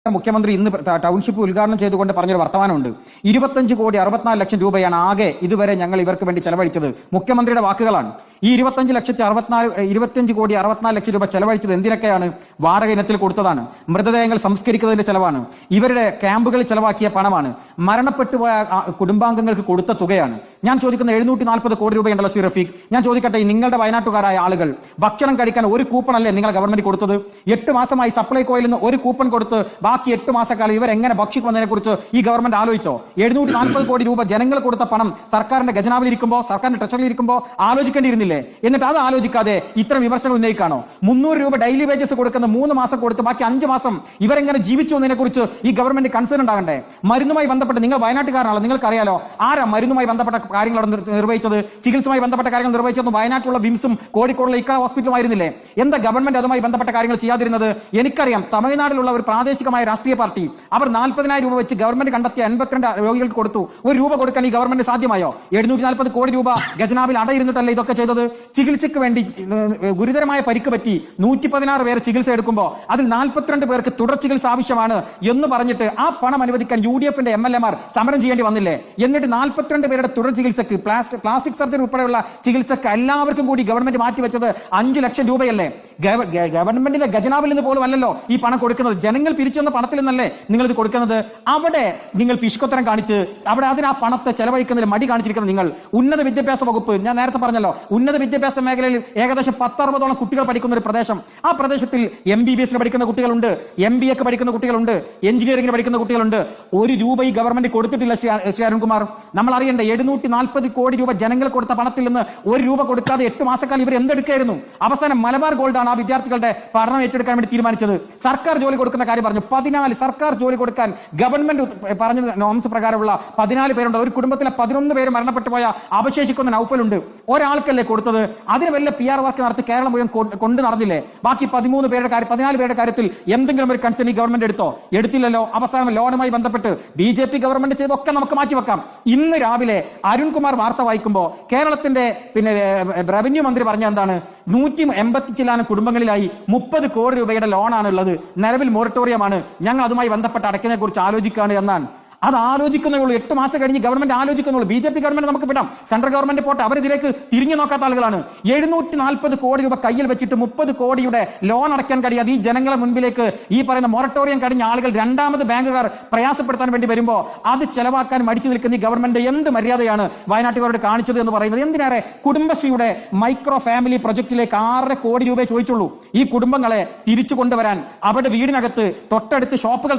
മുഖ്യമന്ത്രി ഇന്ന് ടൗൺഷിപ്പ് ഉദ്ഘാടനം ചെയ്തുകൊണ്ട് പറഞ്ഞൊരു വർത്തമാനമുണ്ട്. 25,64,00,000 രൂപയാണ് ആകെ ഇതുവരെ ഞങ്ങൾ ഇവർക്ക് വേണ്ടി ചെലവഴിച്ചത്. മുഖ്യമന്ത്രിയുടെ വാക്കുകളാണ്. ഈ 25,64,00,000 രൂപ ചെലവഴിച്ചത് എന്തിനൊക്കെയാണ്? വാടക ഇനത്തിൽ കൊടുത്തതാണ്, മൃതദേഹങ്ങൾ സംസ്കരിക്കുന്നതിന്റെ ചെലവാണ്, ഇവരുടെ ക്യാമ്പുകളിൽ ചെലവാക്കിയ പണമാണ്, മരണപ്പെട്ടുപോയ കുടുംബാംഗങ്ങൾക്ക് കൊടുത്ത തുകയാണ്. ഞാൻ ചോദിക്കുന്ന 740 കോടി രൂപയുണ്ടല്ലോ ശ്രീ റഫീഖ്, ഞാൻ ചോദിക്കട്ടെ, നിങ്ങളുടെ വയനാട്ടുകാരായ ആളുകൾ ഭക്ഷണം കഴിക്കാൻ ഒരു കൂപ്പൺ അല്ലേ നിങ്ങൾ ഗവൺമെന്റ് കൊടുത്തത്? 8 മാസമായി സപ്ലൈകോയിൽ നിന്ന് ഒരു കൂപ്പൺ കൊടുത്ത് ബാക്കി 8 മാസക്കാലം ഇവരെങ്ങനെ ഭക്ഷിക്കുന്നതിനെ കുറിച്ച് ഈ ഗവൺമെന്റ് ആലോചിച്ചോ? 740 കോടി രൂപ ജനങ്ങൾ കൊടുത്ത പണം സർക്കാരിന്റെ ഖജനാവിൽ ഇരിക്കുമ്പോൾ, സർക്കാരിന്റെ ട്രഷറിയിൽ ഇരിക്കുമ്പോൾ ആലോചിക്കേണ്ടിയിരുന്നില്ലേ? എന്നിട്ട് അത് ആലോചിക്കാതെ ഇത്തരം വിമർശനം ഉന്നയിക്കാണോ? 300 രൂപ ഡെയിലി വേജസ് കൊടുക്കുന്ന 3 മാസം കൊടുത്ത് ബാക്കി 5 മാസം ഇവരെങ്ങനെ ജീവിച്ചു എന്നതിനെ കുറിച്ച് ഈ ഗവൺമെന്റ് കൺസേൺ ഉണ്ടാകണ്ടേ? മരുന്നുമായി ബന്ധപ്പെട്ട് നിങ്ങൾ വയനാട്ടുകാരാണല്ലോ, നിങ്ങൾക്കറിയാലോ ആരാ മരുന്നുമായി ബന്ധപ്പെട്ട കാര്യങ്ങൾ നിർവഹിച്ചത്, ചികിത്സയുമായി ബന്ധപ്പെട്ട കാര്യങ്ങൾ നിർവഹിച്ചത്? വയനാട്ടിലുള്ള വിംസും കോഴിക്കോടുള്ള ഇക്ക ഹോസ്പിറ്റലുമായിരുന്നില്ലേ? എന്താ ഗവൺമെന്റ് അതുമായി ബന്ധപ്പെട്ട കാര്യങ്ങൾ ചെയ്യാതിരുന്നത്? എനിക്കറിയാം, തമിഴ്നാട്ടിലുള്ള ഒരു പ്രാദേശികമായ രാഷ്ട്രീയ പാർട്ടി അവർ 40,000 രൂപ വെച്ച് ഗവൺമെന്റ് കണ്ടെത്തിയ 82 രോഗികൾക്ക് കൊടുത്തു. ഒരു രൂപ കൊടുക്കാൻ ഈ ഗവൺമെന്റ് സാധ്യമായോ? 740 കോടി രൂപ ഖജനാവിൽ അടയിരുന്നിട്ടല്ലേ ഇതൊക്കെ ചെയ്തത്? ചികിത്സയ്ക്ക് വേണ്ടി ഗുരുതരമായ പരിക്ക് പറ്റി 116 പേർ ചികിത്സ എടുക്കുമ്പോൾ അതിൽ 42 പേർക്ക് തുടർ ചികിത്സ ആവശ്യമാണ് എന്ന് പറഞ്ഞിട്ട് ആ പണം അനുവദിക്കാൻ UDF-ന്റെ MLA-മാർ സമരം ചെയ്യേണ്ടി വന്നില്ലേ? എന്നിട്ട് 42 പേരുടെ തുടർ ചികിത്സക്ക്, പ്ലാസ്റ്റിക് സർജറി ഉൾപ്പെടെയുള്ള ചികിത്സക്ക് എല്ലാവർക്കും കൂടി ഗവൺമെന്റ് മാറ്റിവെച്ചത് 5 ലക്ഷം രൂപയല്ലേ? ഗവൺമെന്റിന്റെ ഖജനാവിൽ നിന്ന് പോലും അല്ലല്ലോ ഈ പണം കൊടുക്കുന്നത്, ജനങ്ങൾ പിരിച്ചെന്ന പണത്തിൽ നിന്നല്ലേ നിങ്ങൾ ഇത് കൊടുക്കുന്നത്? അവിടെ നിങ്ങൾ പിഷ്കൊത്തരം കാണിച്ച് അവിടെ ആ പണത്തെ ചെലവഴിക്കുന്നതിൽ മടി കാണിച്ചിരിക്കുന്നത് നിങ്ങൾ. ഉന്നത വിദ്യാഭ്യാസ വകുപ്പ്, ഞാൻ നേരത്തെ പറഞ്ഞല്ലോ, ഉന്നത വിദ്യാഭ്യാസ മേഖലയിൽ ഏകദേശം 10-60ഓളം കുട്ടികൾ പഠിക്കുന്ന ഒരു പ്രദേശം. ആ പ്രദേശത്തിൽ MBBS പഠിക്കുന്ന കുട്ടികളുണ്ട്, MBA പഠിക്കുന്ന കുട്ടികളുണ്ട്, എഞ്ചിനീയറിംഗിന് പഠിക്കുന്ന കുട്ടികളുണ്ട്. ഒരു രൂപ ഈ ഗവൺമെന്റ് കൊടുത്തിട്ടില്ല ശ്രീ അരുൺകുമാർ. നമ്മൾ അറിയണ്ടേ, 740 കോടി രൂപ ജനങ്ങൾ കൊടുത്ത പണത്തിൽ നിന്ന് ഒരു രൂപ കൊടുക്കാതെ 8 മാസക്കാലം ഇവർ എന്തെടുക്കായിരുന്നു? അവസാനം മലബാർ ഗോൾഡാണ് ആ വിദ്യാർത്ഥികളുടെ പഠനം ഏറ്റെടുക്കാൻ വേണ്ടി തീരുമാനിച്ചത്. സർക്കാർ ജോലി കൊടുക്കുന്ന കാര്യം പറഞ്ഞു. 14 സർക്കാർ ജോലി കൊടുക്കാൻ ഗവൺമെന്റ് പറഞ്ഞ നോംസ് പ്രകാരമുള്ള 14 പേരുണ്ട്. ഒരു കുടുംബത്തിലെ 11 പേര് മരണപ്പെട്ടു പോയ അവശേഷിക്കുന്ന നൗഫലുണ്ട്. ഒരാൾക്കല്ലേ കൊടുത്തത്? അതിന് വല്ല PR വർക്ക് നടത്തി കേരളം മുഴുവൻ കൊണ്ട് നടന്നില്ലേ? ബാക്കി 14 പേരുടെ കാര്യത്തിൽ എന്തെങ്കിലും ഒരു കൺസേൺ ഈ ഗവൺമെന്റ് എടുത്തില്ലല്ലോ. അവസാനം ലോണുമായി ബന്ധപ്പെട്ട് BJP ഗവൺമെന്റ് ചെയ്തൊക്കെ നമുക്ക് മാറ്റിവെക്കാം. ഇന്ന് രാവിലെ അരുൺകുമാർ വാർത്ത വായിക്കുമ്പോൾ കേരളത്തിന്റെ റവന്യൂ മന്ത്രി പറഞ്ഞ എന്താണ്? 180 ചില്ലാനും കുടുംബങ്ങളിലായി 30 കോടി രൂപയുടെ ലോണാണ് ഉള്ളത്, നിലവിൽ മൊറട്ടോറിയമാണ്, ഞങ്ങൾ അതുമായി ബന്ധപ്പെട്ട് അടയ്ക്കുന്നതിനെ കുറിച്ച് ആലോചിക്കുകയാണ് എന്നാണ്. അത് ആലോചിക്കുന്നുള്ളൂ. 8 മാസം കഴിഞ്ഞ് ഗവൺമെന്റ് ആലോചിക്കുന്നുള്ളൂ. BJP ഗവൺമെന്റ് നമുക്ക് വിടാം, സെൻട്രൽ ഗവൺമെന്റ് പോട്ടെ, അവരിതിലേക്ക് തിരിഞ്ഞു നോക്കാത്ത ആളുകളാണ്. 740 കോടി രൂപ കയ്യിൽ വെച്ചിട്ട് 30 കോടിയുടെ ലോൺ അടയ്ക്കാൻ കഴിയാതെ ഈ ജനങ്ങളെ മുൻപിലേക്ക് ഈ പറയുന്ന മൊറട്ടോറിയം കഴിഞ്ഞ ആളുകൾ, രണ്ടാമത് ബാങ്കുകാർ പ്രയാസപ്പെടുത്താൻ വേണ്ടി വരുമ്പോൾ അത് ചെലവാക്കാൻ മടിച്ചു നിൽക്കുന്ന ഈ ഗവൺമെന്റ് എന്ത് മര്യാദയാണ് വയനാട്ടുകാരോട് കാണിച്ചത് എന്ന് പറയുന്നത്? എന്തിനേറെ, കുടുംബശ്രീയുടെ മൈക്രോ ഫാമിലി പ്രൊജക്ടിലേക്ക് 6 കോടി രൂപയെ ചോദിച്ചുള്ളൂ. ഈ കുടുംബങ്ങളെ തിരിച്ചു കൊണ്ടുവരാൻ അവരുടെ വീടിനകത്ത് തൊട്ടടുത്ത് ഷോപ്പുകൾ